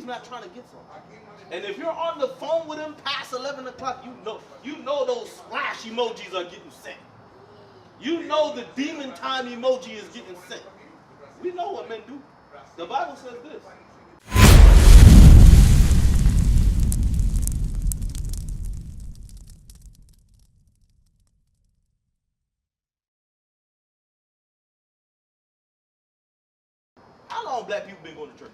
not trying to get something. And if you're on the phone with him past 11 o'clock, you know those splash emojis are getting sent. You know the demon time emoji is getting sent. We know what men do. The Bible says this. How long black people been going to church?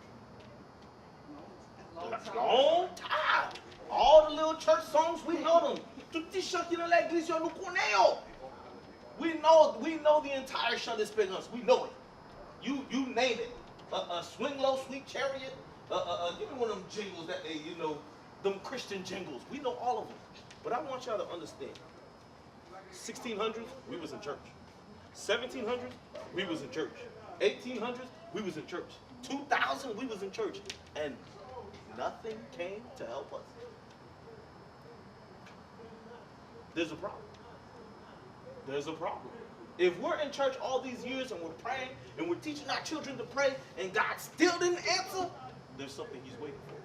A long time. All the little church songs, we know them. We know the entire Sunday Spirits. We know it. You name it. Swing low, sweet chariot. Give me one of them jingles that they, them Christian jingles. We know all of them. But I want y'all to understand. 1600s, we was in church. 1700s, we was in church. 1800s, we was in church. 2000, we was in church. And nothing came to help us. There's a problem. There's a problem. If we're in church all these years and we're praying and we're teaching our children to pray and God still didn't answer, there's something he's waiting for.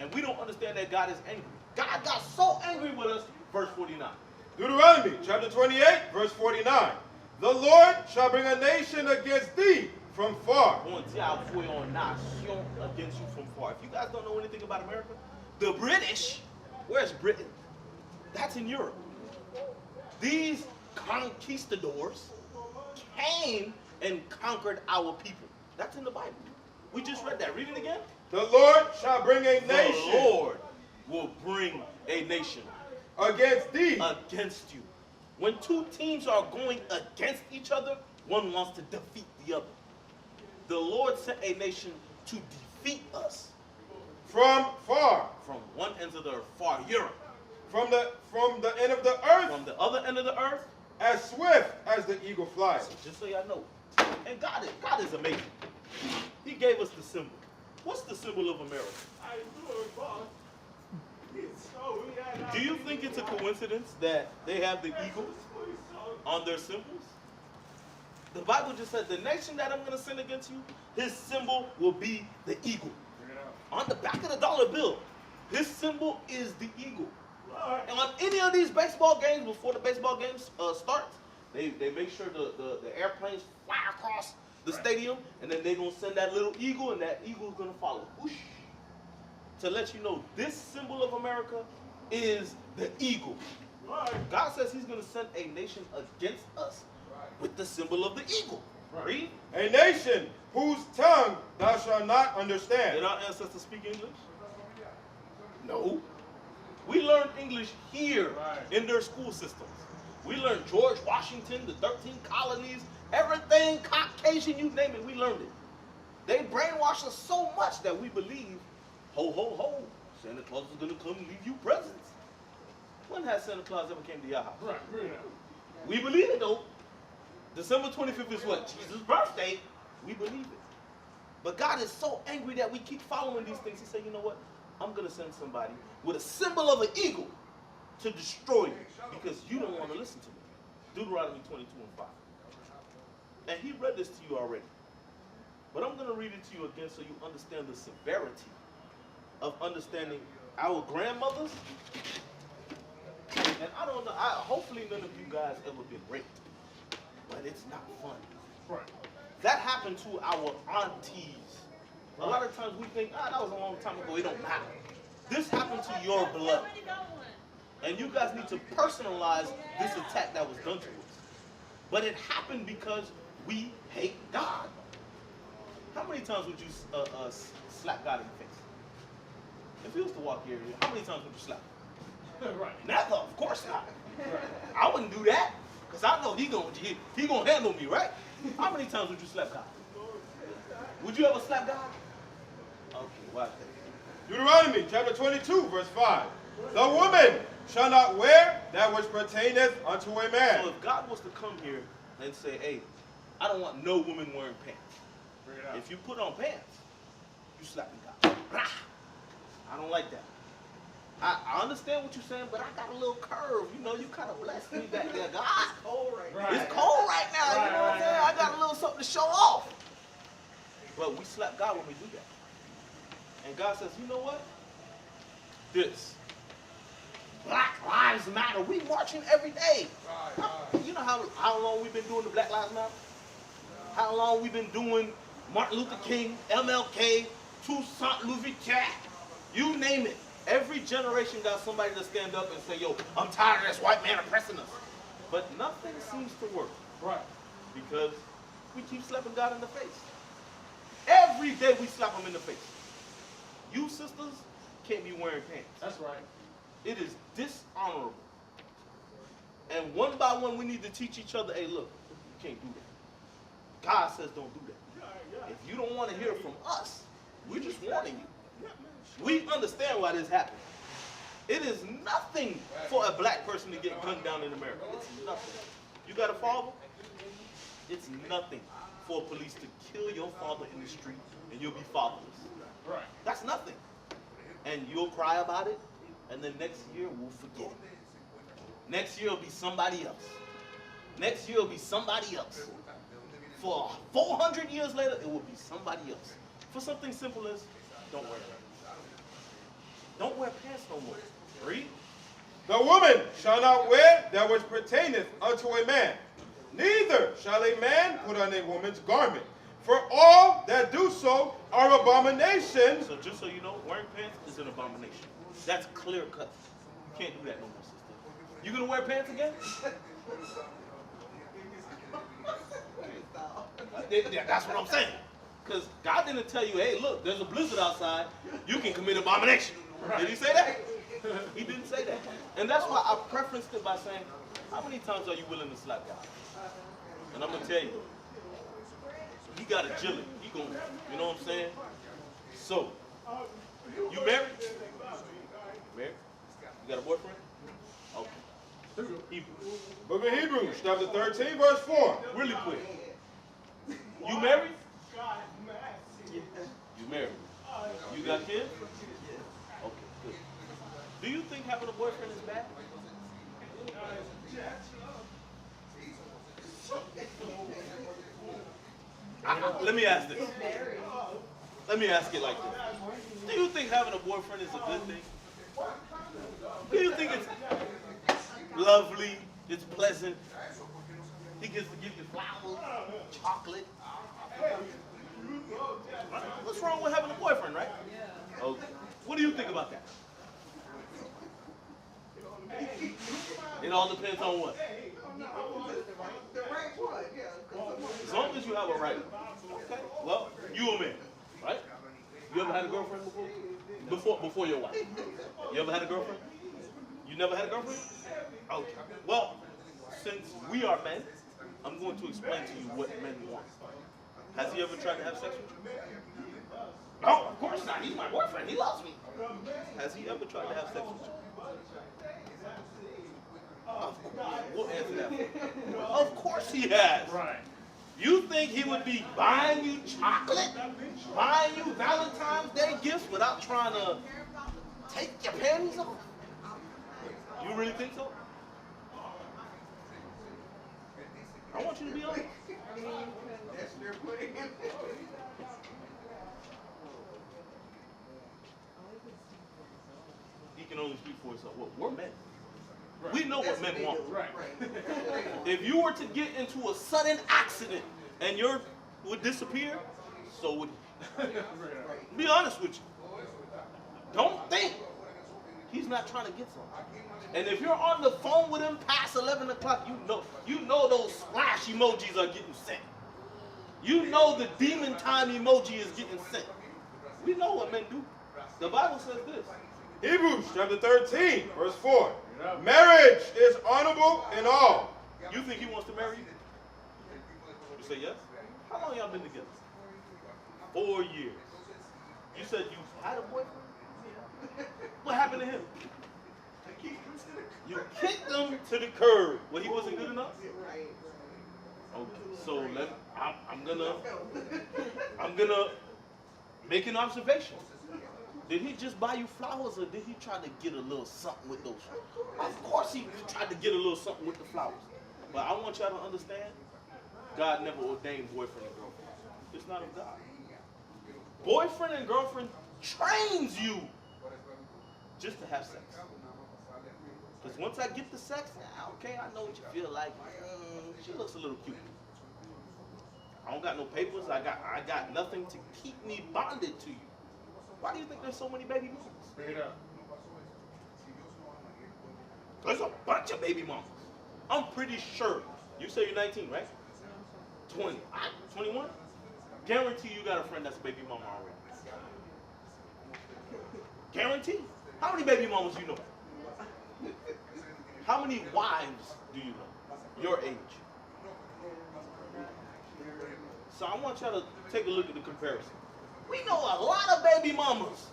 And we don't understand that God is angry. God got so angry with us, verse 49. Deuteronomy chapter 28, verse 49. The Lord shall bring a nation against thee from far. Against you from far. If you guys don't know anything about America, the British, where's Britain? That's in Europe. These conquistadors came and conquered our people. That's in the Bible. We just read that. Read it again. The Lord shall bring a nation. The Lord will bring a nation against thee. Against you. When two teams are going against each other, one wants to defeat the other. The Lord sent a nation to defeat us. From far. From one end of the earth, far Europe. From the end of the earth. From the other end of the earth. As swift as the eagle flies. So just so y'all know. And God is amazing. He gave us the symbol. What's the symbol of America? Do you think it's a coincidence that they have the eagle on their symbols? The Bible just said the nation that I'm going to send against you, his symbol will be the eagle. On the back of the dollar bill, his symbol is the eagle. And on any of these baseball games, before the baseball games starts, they make sure the airplanes fly across the stadium, and then they're going to send that little eagle, and that eagle is going to follow. Whoosh, to let you know, this symbol of America is the eagle. God says he's going to send a nation against us with the symbol of the eagle. Read. A nation whose tongue thou shalt not understand. Did our ancestors speak English? No. We learned English here in their school systems. We learned George Washington, the 13 colonies, everything Caucasian, you name it, we learned it. They brainwashed us so much that we believe, ho, ho, ho, Santa Claus is going to come and leave you presents. When has Santa Claus ever came to your house? Right. We believe it though. December 25th is what? Jesus' birthday. We believe it. But God is so angry that we keep following these things. He said, you know what? I'm going to send somebody with a symbol of an eagle to destroy you because you don't want to listen to me. Deuteronomy 22 and 5. And he read this to you already. But I'm going to read it to you again so you understand the severity of understanding our grandmothers. And I don't know, hopefully none of you guys ever been raped. But it's not fun. Right. That happened to our aunties. A lot of times we think, that was a long time ago, it don't matter. This happened to your blood. And you guys need to personalize this attack that was done to us. But it happened because we hate God. How many times would you slap God in the face? If he was to walk here, how many times would you slap him? Right. Never, of course not. I wouldn't do that. Because I know he gonna handle me, right? How many times would you slap God? Would you ever slap God? Okay, watch that. Deuteronomy chapter 22, verse 5. The woman shall not wear that which pertaineth unto a man. So if God was to come here and say, hey, I don't want no woman wearing pants. If you put on pants, you slap me, God. I don't like that. I understand what you're saying, but I got a little curve. You know, you kind of blessed me back there, God. It's cold right now. It's cold right now, you know what I'm saying? I got a little something to show off. But we slap God when we do that. And God says, you know what? This. Black Lives Matter. We marching every day. You know how long we've been doing the Black Lives Matter? How long we've been doing Martin Luther King, MLK, Toussaint Louverture, you name it. Every generation got somebody to stand up and say, yo, I'm tired of this white man oppressing us. But nothing seems to work. Right. Because we keep slapping God in the face. Every day we slap him in the face. You sisters can't be wearing pants. That's right. It is dishonorable. And one by one we need to teach each other, hey look, you can't do that. God says don't do that. If you don't want to hear from us, we're just warning you. We understand why this happened. It is nothing for a black person to get gunned down in America. It's nothing. You got a father? It's nothing for police to kill your father in the street and you'll be fatherless. Right. That's nothing. And you'll cry about it, and then next year we'll forget it. Next year it'll be somebody else. Next year it'll be somebody else. For 400 years later, it will be somebody else. For something simple as, don't wear pants. Don't wear pants no more. Read. The woman shall not wear that which pertaineth unto a man, neither shall a man put on a woman's garment. For all that do so are abominations. So just so you know, wearing pants is an abomination. That's clear cut. You can't do that no more, sister. You gonna wear pants again? That's what I'm saying. Because God didn't tell you, hey, look, there's a blizzard outside. You can commit abomination. Did he say that? He didn't say that. And that's why I prefaced it by saying, how many times are you willing to slap God? And I'm going to tell you, he got a jilly. He going, you know what I'm saying? So, you married? Married? You got a boyfriend? Okay. Hebrews. Book of Hebrews, chapter 13, verse 4. Really quick. You married? You married. You got kids? Okay, good. Do you think having a boyfriend is bad? Let me ask this. Let me ask it like this. Do you think having a boyfriend is a good thing? Do you think it's lovely, it's pleasant? He gets to give you flowers, chocolate. What's wrong with having a boyfriend, right? Okay. What do you think about that? It all depends on what? As long as you have a right. Okay. Well, you a man, right? You ever had a girlfriend before? Before your wife? You ever had a girlfriend? You never had a girlfriend? Okay. Well, since we are men, I'm going to explain to you what men want. Has he ever tried to have sex with you? No, of course not. He's my boyfriend. He loves me. Has he ever tried to have sex with you? Of course. We'll answer that for you. Of course he has. Right. You think he would be buying you chocolate, buying you Valentine's Day gifts without trying to take your panties off? You really think so? I want you to be honest. He can only speak for himself. Well, we're men. Right. We know what men want. Right. If you were to get into a sudden accident and you would disappear, so would he. Be honest with you. Don't think he's not trying to get something. And if you're on the phone with him past 11 o'clock, you know those splash emojis are getting sent. You know the demon time emoji is getting sent. We know what men do. The Bible says this. Hebrews chapter 13, verse 4. Marriage is honorable in all. You think he wants to marry you? You say yes? How long y'all been together? 4 years. You said you had a boyfriend? What happened to him? You kicked him to the curb. Well, he wasn't good enough? Okay, so I'm gonna make an observation. Did he just buy you flowers, or did he try to get a little something with those flowers? Of course he tried to get a little something with the flowers. But I want y'all to understand, God never ordained boyfriend and girlfriend. It's not of God. Boyfriend and girlfriend trains you just to have sex. Because once I get the sex, okay, I know what you feel like. She looks a little cute. I don't got no papers. I got nothing to keep me bonded to you. Why do you think there's so many baby mamas? Straight up. There's a bunch of baby mamas. I'm pretty sure. You say you're 19, right? 20. 21? Guarantee you got a friend that's a baby mama already. Guarantee. How many baby mamas do you know? How many wives do you know? Your age. So I want y'all to take a look at the comparison. We know a lot of baby mamas.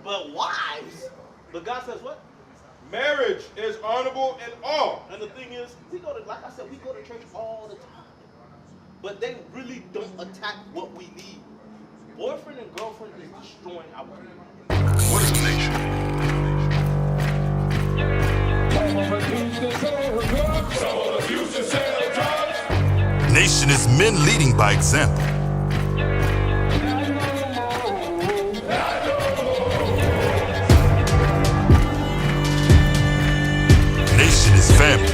But wives. But God says what? Marriage is honorable in all. And the thing is, we go to, like I said, we go to church all the time. But they really don't attack what we need. Boyfriend and girlfriend is destroying our community. What is the nation? Nation is men leading by example. Nation is family.